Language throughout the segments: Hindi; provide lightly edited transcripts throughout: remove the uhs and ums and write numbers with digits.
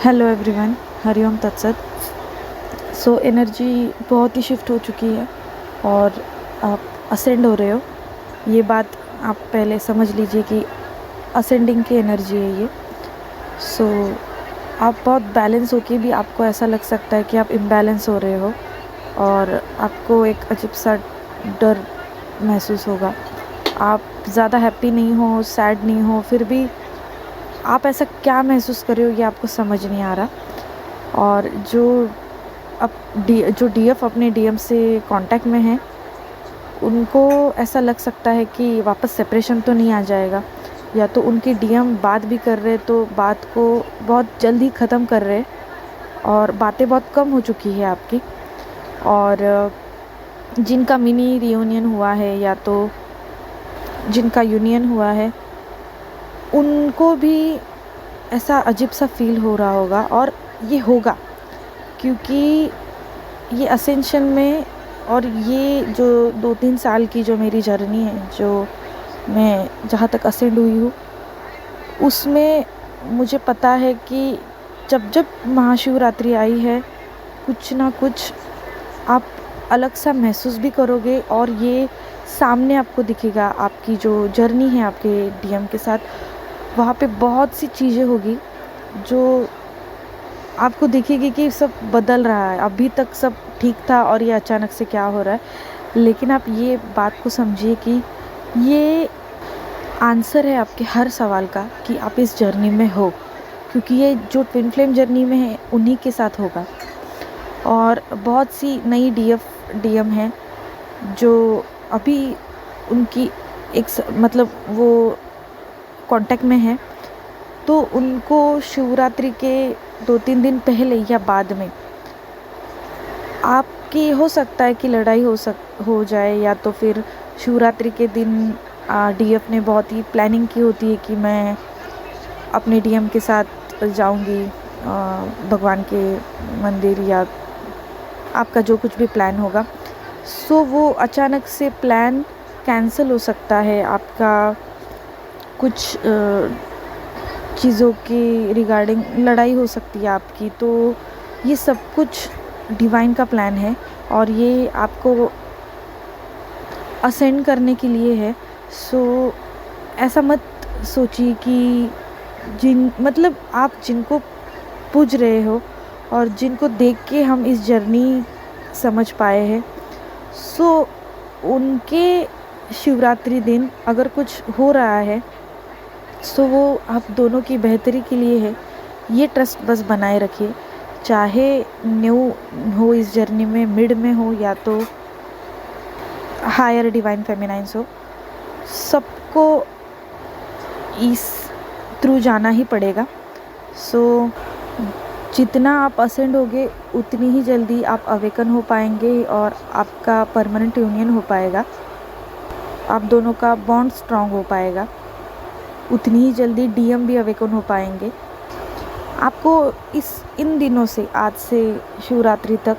हेलो एवरीवन, हरिओम तत्सत। सो एनर्जी बहुत ही शिफ्ट हो चुकी है और आप असेंड हो रहे हो। ये बात आप पहले समझ लीजिए कि असेंडिंग की एनर्जी है ये। सो आप बहुत बैलेंस होके भी आपको ऐसा लग सकता है कि आप इम्बैलेंस हो रहे हो और आपको एक अजीब सा डर महसूस होगा। आप ज़्यादा हैप्पी नहीं हो, सैड नहीं हो, फिर भी आप ऐसा क्या महसूस कर रहे हो ये आपको समझ नहीं आ रहा। और जो डीएफ अपने डीएम से कांटेक्ट में है, उनको ऐसा लग सकता है कि वापस सेपरेशन तो नहीं आ जाएगा, या तो उनकी डीएम बात भी कर रहे तो बात को बहुत जल्दी ख़त्म कर रहे और बातें बहुत कम हो चुकी है आपकी। और जिनका मिनी रियूनियन हुआ है या तो जिनका यूनियन हुआ है, उनको भी ऐसा अजीब सा फील हो रहा होगा और ये होगा क्योंकि ये असेंशन में और ये जो 2-3 साल की जो मेरी जर्नी है, जो मैं जहाँ तक असेंड हुई हूँ, उसमें मुझे पता है कि जब जब महाशिवरात्रि आई है, कुछ ना कुछ आप अलग सा महसूस भी करोगे और ये सामने आपको दिखेगा। आपकी जो जर्नी है आपके डीएम के साथ, वहाँ पे बहुत सी चीज़ें होगी जो आपको दिखेगी कि सब बदल रहा है। अभी तक सब ठीक था और ये अचानक से क्या हो रहा है। लेकिन आप ये बात को समझिए कि ये आंसर है आपके हर सवाल का कि आप इस जर्नी में हो, क्योंकि ये जो ट्विन फ्लेम जर्नी में है उन्हीं के साथ होगा। और बहुत सी नई डीएम हैं जो अभी उनकी मतलब वो कांटेक्ट में है, तो उनको शिवरात्रि के 2-3 दिन पहले या बाद में आपकी हो सकता है कि लड़ाई हो जाए, या तो फिर शिवरात्रि के दिन डीएफ ने बहुत ही प्लानिंग की होती है कि मैं अपने डीएम के साथ जाऊंगी भगवान के मंदिर, या आपका जो कुछ भी प्लान होगा। सो वो अचानक से प्लान कैंसिल हो सकता है। आपका कुछ चीज़ों की रिगार्डिंग लड़ाई हो सकती है आपकी। तो ये सब कुछ डिवाइन का प्लान है और ये आपको असेंड करने के लिए है। सो ऐसा मत सोचिए कि मतलब आप जिनको पूज रहे हो और जिनको देख के हम इस जर्नी समझ पाए हैं, सो उनके शिवरात्रि दिन अगर कुछ हो रहा है, सो वो आप दोनों की बेहतरी के लिए है। ये ट्रस्ट बस बनाए रखिए, चाहे न्यू हो इस जर्नी में, मिड में हो या तो हायर डिवाइन फेमिनाइंस हो, सबको इस थ्रू जाना ही पड़ेगा। सो जितना आप असेंड होगे उतनी ही जल्दी आप अवेकन हो पाएंगे और आपका परमानेंट यूनियन हो पाएगा, आप दोनों का बॉन्ड स्ट्रांग हो पाएगा। उतनी ही जल्दी डीएम भी अवेकन हो पाएंगे। आपको इन दिनों से, आज से शिवरात्रि तक,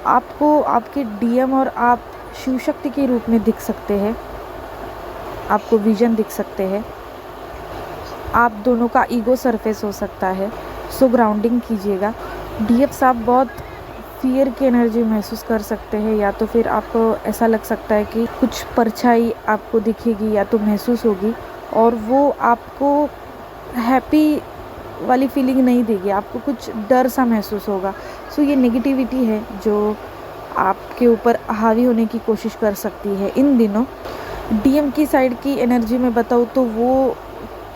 आपको आपके डीएम और आप शिव शक्ति के रूप में दिख सकते हैं, आपको विजन दिख सकते हैं, आप दोनों का ईगो सरफेस हो सकता है। सो ग्राउंडिंग कीजिएगा। डीएफ साहब बहुत फियर की एनर्जी महसूस कर सकते हैं, या तो फिर आपको ऐसा लग सकता है कि कुछ परछाई आपको दिखेगी या तो महसूस होगी और वो आपको हैप्पी वाली फीलिंग नहीं देगी, आपको कुछ डर सा महसूस होगा। सो ये नेगेटिविटी है जो आपके ऊपर हावी होने की कोशिश कर सकती है इन दिनों। डीएम की साइड की एनर्जी में बताऊँ तो वो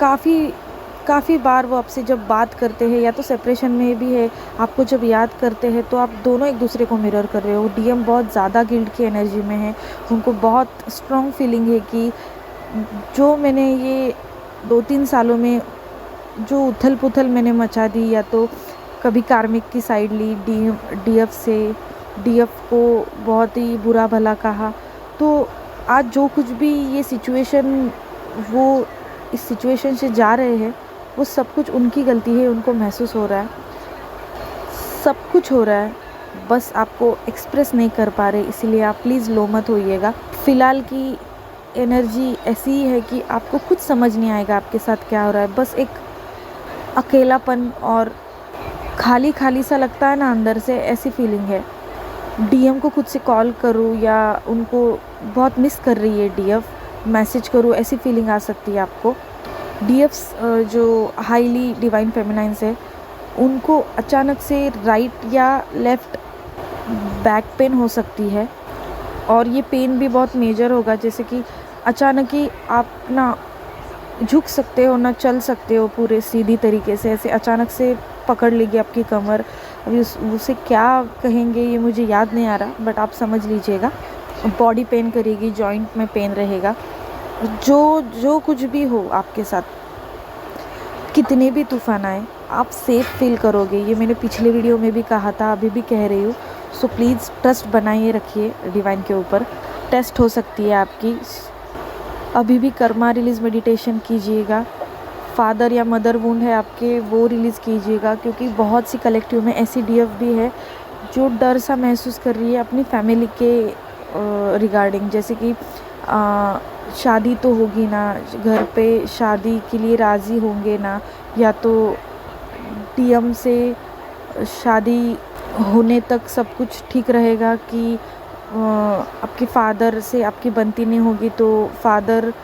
काफ़ी बार वो आपसे जब बात करते हैं, या तो सेपरेशन में भी है, आपको जब याद करते हैं तो आप दोनों एक दूसरे को मिरर कर रहे हो। डीएम बहुत ज़्यादा गिल्ट की एनर्जी में है, उनको बहुत स्ट्रॉन्ग फीलिंग है कि जो मैंने ये 2-3 सालों में जो उथल पुथल मैंने मचा दी, या तो कभी कार्मिक की साइड ली डीएफ से, डीएफ को बहुत ही बुरा भला कहा, तो आज जो कुछ भी ये सिचुएशन, वो इस सिचुएशन से जा रहे हैं, वो सब कुछ उनकी गलती है। उनको महसूस हो रहा है, सब कुछ हो रहा है, बस आपको एक्सप्रेस नहीं कर पा रहे, इसलिए आप प्लीज़ लो मत होइएगा। फ़िलहाल की एनर्जी ऐसी ही है कि आपको कुछ समझ नहीं आएगा आपके साथ क्या हो रहा है। बस एक अकेलापन और खाली खाली सा लगता है ना अंदर से, ऐसी फीलिंग है। डीएम को खुद से कॉल करूँ या उनको बहुत मिस कर रही है डीएफ, मैसेज करूँ, ऐसी फीलिंग आ सकती है आपको। डीएफ्स जो हाईली डिवाइन फेमिनाइंस है, उनको अचानक से राइट या लेफ़्ट बैक पेन हो सकती है, और ये पेन भी बहुत मेजर होगा। जैसे कि अचानक ही आप ना झुक सकते हो, ना चल सकते हो पूरे सीधी तरीके से, ऐसे अचानक से पकड़ लेगी आपकी कमर। अभी उसे क्या कहेंगे ये मुझे याद नहीं आ रहा, बट आप समझ लीजिएगा। बॉडी पेन करेगी, जॉइंट में पेन रहेगा। जो कुछ भी हो आपके साथ, कितने भी तूफ़ान आए, आप सेफ़ फील करोगे। ये मैंने पिछले वीडियो में भी कहा था, अभी भी कह रही हूँ। सो प्लीज़ ट्रस्ट बनाए रखिए डिवाइन के ऊपर। टेस्ट हो सकती है आपकी। अभी भी कर्मा रिलीज़ मेडिटेशन कीजिएगा। फादर या मदर वुंड है आपके, वो रिलीज़ कीजिएगा, क्योंकि बहुत सी कलेक्टिव में ऐसी डीएफ भी है जो डर सा महसूस कर रही है अपनी फैमिली के रिगार्डिंग। जैसे कि शादी तो होगी ना, घर पे शादी के लिए राज़ी होंगे ना, या तो डीएम से शादी होने तक सब कुछ ठीक रहेगा, कि आपके फादर से आपकी बनती नहीं होगी तो फादर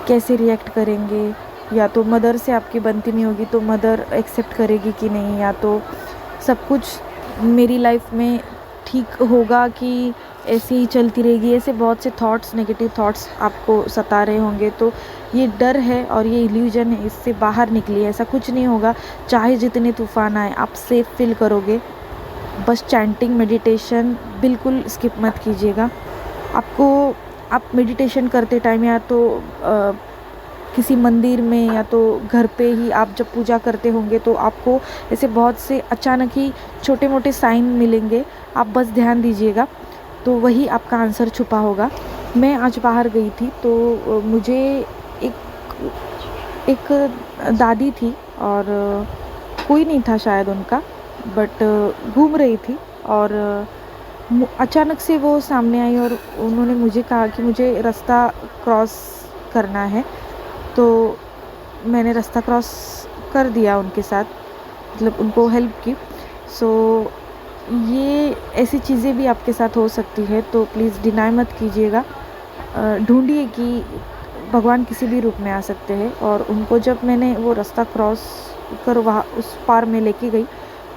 कैसे रिएक्ट करेंगे, या तो मदर से आपकी बनती नहीं होगी तो मदर एक्सेप्ट करेगी कि नहीं, या तो सब कुछ मेरी लाइफ में ठीक होगा कि ऐसे ही चलती रहेगी। ऐसे बहुत से थॉट्स, नेगेटिव थॉट्स आपको सता रहे होंगे। तो ये डर है और ये इल्यूजन है, इससे बाहर निकलिए। ऐसा कुछ नहीं होगा, चाहे जितने तूफ़ान आए आप सेफ़ फील करोगे। बस चैंटिंग, मेडिटेशन बिल्कुल स्किप मत कीजिएगा। आप मेडिटेशन करते टाइम या तो किसी मंदिर में या तो घर पे ही आप जब पूजा करते होंगे तो आपको ऐसे बहुत से अचानक ही छोटे मोटे साइन मिलेंगे। आप बस ध्यान दीजिएगा, तो वही आपका आंसर छुपा होगा। मैं आज बाहर गई थी तो मुझे एक दादी थी, और कोई नहीं था शायद उनका, बट घूम रही थी, और अचानक से वो सामने आई और उन्होंने मुझे कहा कि मुझे रास्ता क्रॉस करना है। तो मैंने रास्ता क्रॉस कर दिया उनके साथ, मतलब उनको हेल्प की। सो ये ऐसी चीज़ें भी आपके साथ हो सकती है, तो प्लीज़ डिनाई मत कीजिएगा। ढूंढिए कि भगवान किसी भी रूप में आ सकते हैं। और उनको जब मैंने वो रास्ता क्रॉस कर वहाँ उस पार में लेके गई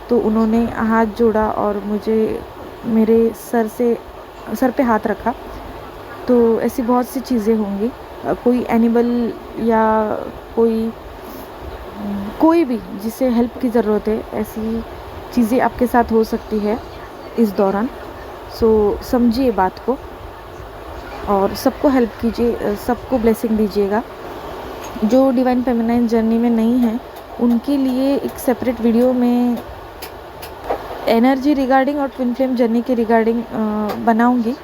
तो उन्होंने हाथ जोड़ा और मुझे मेरे सर पे हाथ रखा। तो ऐसी बहुत सी चीज़ें होंगी। कोई एनिमल या कोई भी जिसे हेल्प की ज़रूरत है, ऐसी चीज़ें आपके साथ हो सकती है इस दौरान। सो समझिए बात को और सबको हेल्प कीजिए, सबको ब्लेसिंग दीजिएगा। जो डिवाइन फेमिनाइन जर्नी में नहीं है उनके लिए एक सेपरेट वीडियो में एनर्जी रिगार्डिंग और ट्विन फ्लेम जर्नी के रिगार्डिंग बनाऊंगी।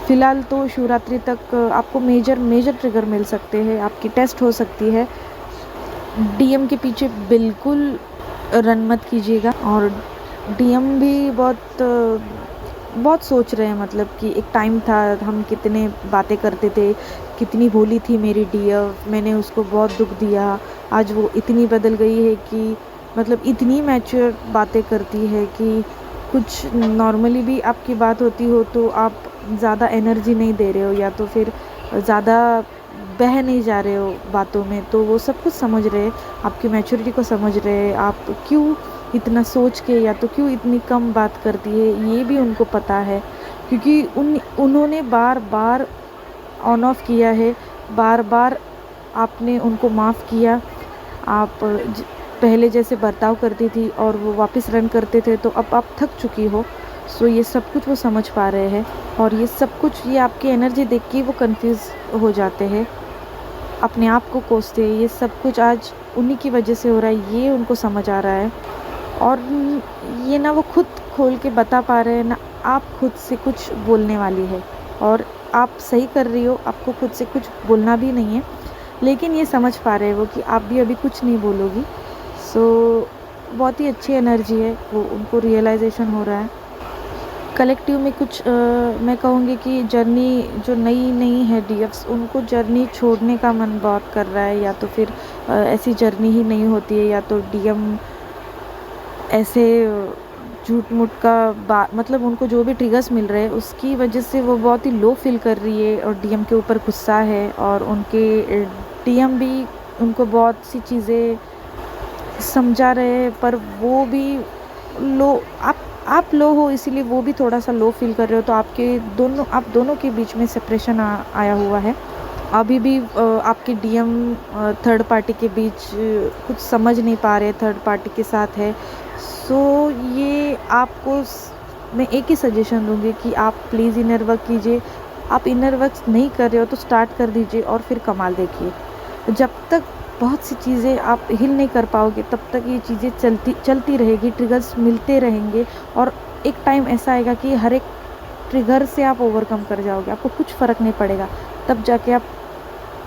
फ़िलहाल तो शिवरात्रि तक आपको मेजर ट्रिगर मिल सकते हैं, आपकी टेस्ट हो सकती है। डीएम के पीछे बिल्कुल रन मत कीजिएगा। और डीएम भी बहुत सोच रहे हैं, मतलब कि एक टाइम था हम कितने बातें करते थे, कितनी भोली थी मेरी डीएफ, मैंने उसको बहुत दुख दिया। आज वो इतनी बदल गई है कि मतलब इतनी मैच्योर बातें करती है कि कुछ नॉर्मली भी आपकी बात होती हो तो आप ज़्यादा एनर्जी नहीं दे रहे हो, या तो फिर ज़्यादा बह नहीं जा रहे हो बातों में। तो वो सब कुछ समझ रहे हैं, आपकी मैच्योरिटी को समझ रहे हैं, आप क्यों इतना सोच के या तो क्यों इतनी कम बात करती है, ये भी उनको पता है। क्योंकि उन्होंने बार बार ऑन ऑफ किया है, बार बार आपने उनको माफ़ किया। आप पहले जैसे बर्ताव करती थी और वो वापस रन करते थे, तो अब आप थक चुकी हो। सो ये सब कुछ वो समझ पा रहे हैं, और ये सब कुछ ये आपकी एनर्जी देख के वो कंफ्यूज हो जाते हैं, अपने आप को कोसते हैं। ये सब कुछ आज उन्हीं की वजह से हो रहा है, ये उनको समझ आ रहा है। और ये ना वो खुद खोल के बता पा रहे हैं, ना आप खुद से कुछ बोलने वाली है। और आप सही कर रही हो, आपको खुद से कुछ बोलना भी नहीं है, लेकिन ये समझ पा रहे हैं वो कि आप भी अभी कुछ नहीं बोलोगी। सो बहुत ही अच्छी एनर्जी है, वो उनको रियलाइजेशन हो रहा है। कलेक्टिव में कुछ मैं कहूँगी कि जर्नी जो नई है डीएफ्स, उनको जर्नी छोड़ने का मन बहुत कर रहा है, या तो फिर ऐसी जर्नी ही नहीं होती है, या तो डीएम ऐसे झूठ मूठ का मतलब उनको जो भी ट्रिगर्स मिल रहे हैं उसकी वजह से वो बहुत ही लो फील कर रही है और डीएम के ऊपर गुस्सा है, और उनके डीएम भी उनको बहुत सी चीज़ें समझा रहे हैं, पर वो भी लो आप लो हो, इसीलिए वो भी थोड़ा सा लो फील कर रहे हो, तो आप दोनों के बीच में सेपरेशन आया हुआ है। अभी भी आपके डीएम थर्ड पार्टी के बीच कुछ समझ नहीं पा रहे, थर्ड पार्टी के साथ है। सो ये आपको मैं एक ही सजेशन दूंगी कि आप प्लीज़ इनर वर्क कीजिए। आप इनर वर्क नहीं कर रहे हो तो स्टार्ट कर दीजिए और फिर कमाल देखिए। जब तक बहुत सी चीज़ें आप हिल नहीं कर पाओगे तब तक ये चीज़ें चलती रहेगी, ट्रिगर्स मिलते रहेंगे, और एक टाइम ऐसा आएगा कि हर एक ट्रिगर से आप ओवरकम कर जाओगे, आपको कुछ फ़र्क नहीं पड़ेगा। तब जाके आप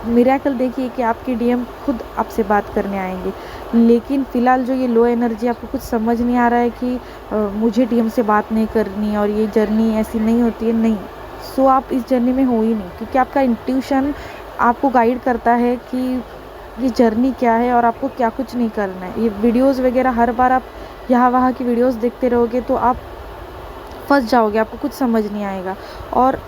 मिरेकल देखिए कि आपके डीएम खुद आपसे बात करने आएंगे। लेकिन फ़िलहाल जो ये लो एनर्जी, आपको कुछ समझ नहीं आ रहा है कि मुझे डीएम से बात नहीं करनी और ये जर्नी ऐसी नहीं होती है, नहीं। सो आप इस जर्नी में हो ही नहीं, क्योंकि आपका इंट्यूशन आपको गाइड करता है कि ये जर्नी क्या है और आपको क्या कुछ नहीं करना है। ये वीडियोज़ वगैरह हर बार आप यहाँ वहाँ की वीडियोज़ देखते रहोगे तो आप फंस जाओगे, आपको कुछ समझ नहीं आएगा। और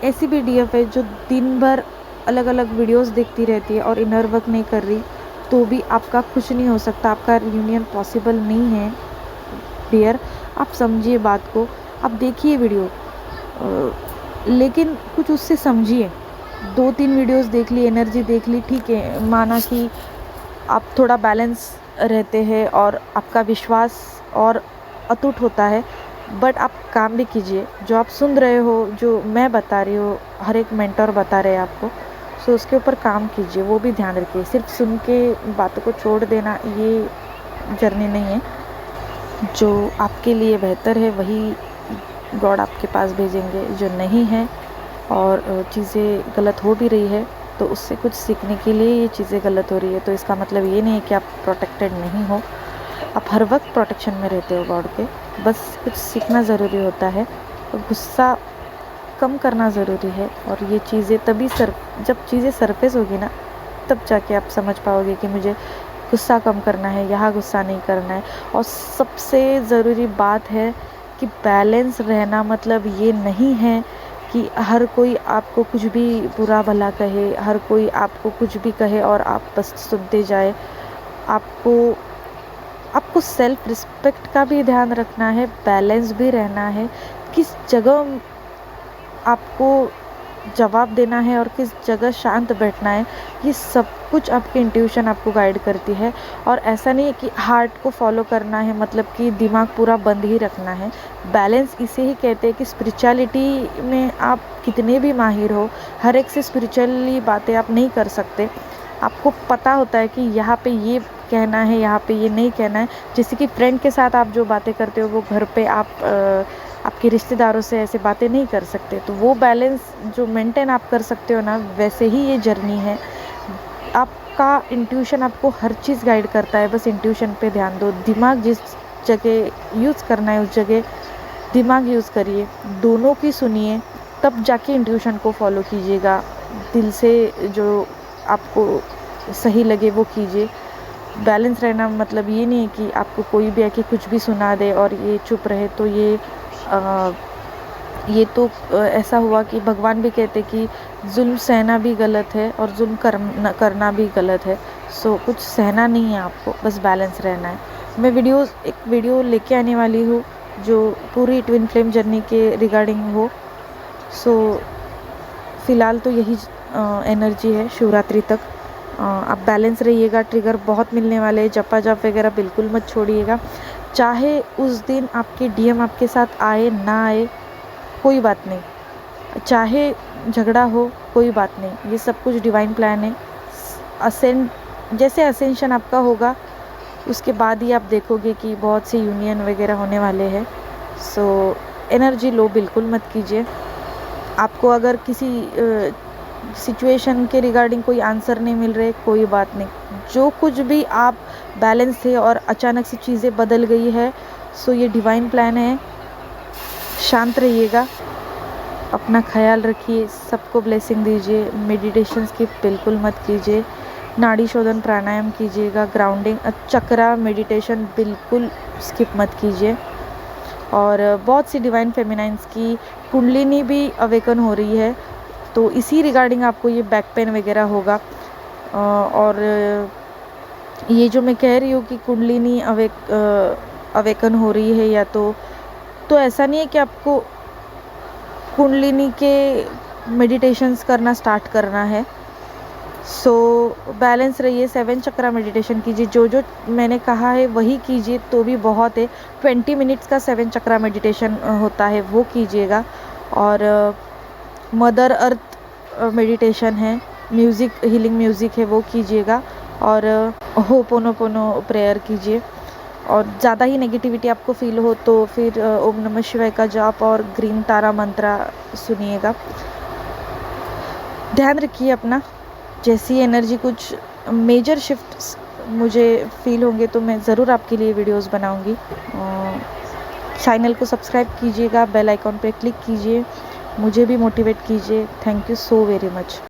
ऐसी भी डीएफ है जो दिन भर अलग अलग वीडियोज़ देखती रहती है और इनर वर्क नहीं कर रही, तो भी आपका कुछ नहीं हो सकता, आपका रियूनियन पॉसिबल नहीं है डियर। आप समझिए बात को, आप देखिए वीडियो, लेकिन कुछ उससे समझिए। 2-3 वीडियोस देख ली, एनर्जी देख ली, ठीक है, माना कि आप थोड़ा बैलेंस रहते हैं और आपका विश्वास और अटूट होता है, बट आप काम भी कीजिए। जो आप सुन रहे हो, जो मैं बता रही हूँ, हर एक मेंटर बता रहे हैं आपको, सो उसके ऊपर काम कीजिए, वो भी ध्यान रखिए। सिर्फ सुन के बातों को छोड़ देना ये जर्नी नहीं है। जो आपके लिए बेहतर है वही गॉड आपके पास भेजेंगे। जो नहीं है और चीज़ें गलत हो भी रही है तो उससे कुछ सीखने के लिए ये चीज़ें गलत हो रही है, तो इसका मतलब ये नहीं है कि आप प्रोटेक्टेड नहीं हो। आप हर वक्त प्रोटेक्शन में रहते हो गॉड के, बस कुछ सीखना ज़रूरी होता है। तो गुस्सा कम करना ज़रूरी है, और ये चीज़ें तभी जब चीज़ें सरफेस होगी ना, तब जाके आप समझ पाओगे कि मुझे गुस्सा कम करना है, यहाँ गुस्सा नहीं करना है। और सबसे ज़रूरी बात है कि बैलेंस रहना मतलब ये नहीं है कि हर कोई आपको कुछ भी बुरा भला कहे, हर कोई आपको कुछ भी कहे और आप बस सुनते जाए। आपको आपको सेल्फ रिस्पेक्ट का भी ध्यान रखना है, बैलेंस भी रहना है, किस जगह आपको जवाब देना है और किस जगह शांत बैठना है, ये सब कुछ आपकी इंट्यूशन आपको गाइड करती है। और ऐसा नहीं है कि हार्ट को फॉलो करना है, मतलब कि दिमाग पूरा बंद ही रखना है। बैलेंस इसे ही कहते हैं कि स्पिरिचुअलिटी में आप कितने भी माहिर हो, हर एक से स्पिरिचुअली बातें आप नहीं कर सकते। आपको पता होता है कि यहाँ पे ये कहना है, यहाँ पे ये नहीं कहना है। जैसे कि फ्रेंड के साथ आप जो बातें करते हो वो घर पे आप आपके रिश्तेदारों से ऐसे बातें नहीं कर सकते, तो वो बैलेंस जो मेंटेन आप कर सकते हो ना, वैसे ही ये जर्नी है। आपका इंट्यूशन आपको हर चीज़ गाइड करता है, बस इंट्यूशन पे ध्यान दो। दिमाग जिस जगह यूज़ करना है उस जगह दिमाग यूज़ करिए, दोनों की सुनिए, तब जाके इंट्यूशन को फॉलो कीजिएगा। दिल से जो आपको सही लगे वो कीजिए। बैलेंस रहना मतलब ये नहीं है कि आपको कोई भी आके कुछ भी सुना दे और ये चुप रहे, तो ये तो ऐसा हुआ कि भगवान भी कहते कि जुल्म सहना भी गलत है और जुल्म करना भी गलत है। सो कुछ सहना नहीं है आपको, बस बैलेंस रहना है। मैं एक वीडियो लेके आने वाली हूँ जो पूरी ट्विन फ्लेम जर्नी के रिगार्डिंग हो। सो फ़िलहाल तो यही एनर्जी है शिवरात्रि तक। आप बैलेंस रहिएगा, ट्रिगर बहुत मिलने वाले हैं, जपा जप वगैरह बिल्कुल मत छोड़िएगा। चाहे उस दिन आपके डीएम आपके साथ आए ना आए, कोई बात नहीं, चाहे झगड़ा हो कोई बात नहीं, ये सब कुछ डिवाइन प्लान है। जैसे असेंशन आपका होगा उसके बाद ही आप देखोगे कि बहुत से यूनियन वगैरह होने वाले हैं। सो एनर्जी लो बिल्कुल मत कीजिए। आपको अगर किसी सिचुएशन के रिगार्डिंग कोई आंसर नहीं मिल रहे, कोई बात नहीं, जो कुछ भी आप बैलेंस थे और अचानक से चीज़ें बदल गई है, सो ये डिवाइन प्लान है। शांत रहिएगा, अपना ख्याल रखिए, सबको ब्लेसिंग दीजिए। मेडिटेशन स्किप बिल्कुल मत कीजिए। नाड़ी शोधन प्राणायाम कीजिएगा, ग्राउंडिंग, चक्रा मेडिटेशन बिल्कुल स्किप मत कीजिए। और बहुत सी डिवाइन फेमिनाइंस की कुंडलिनी भी अवेकन हो रही है, तो इसी रिगार्डिंग आपको ये बैक पेन वगैरह होगा। और ये जो मैं कह रही हूँ कि कुंडलिनी अवेकन हो रही है या तो ऐसा नहीं है कि आपको कुंडलिनी के मेडिटेशंस करना स्टार्ट करना है। सो बैलेंस रहिए, 7 चक्रा मेडिटेशन कीजिए, जो मैंने कहा है वही कीजिए तो भी बहुत है। 20 मिनट्स का 7 चक्रा मेडिटेशन होता है, वो कीजिएगा। और मदर अर्थ मेडिटेशन है, म्यूज़िक, हीलिंग म्यूज़िक है, वो कीजिएगा। और होपोनोपोनो प्रेयर कीजिए। और ज़्यादा ही नेगेटिविटी आपको फील हो तो फिर ओम नमः शिवाय का जाप और ग्रीन तारा मंत्रा सुनिएगा। ध्यान रखिए अपना। जैसी एनर्जी कुछ मेजर शिफ्ट्स मुझे फील होंगे तो मैं ज़रूर आपके लिए वीडियोस बनाऊंगी। चैनल को सब्सक्राइब कीजिएगा, बेल आइकॉन पे क्लिक कीजिए, मुझे भी मोटिवेट कीजिए। Thank you so very much.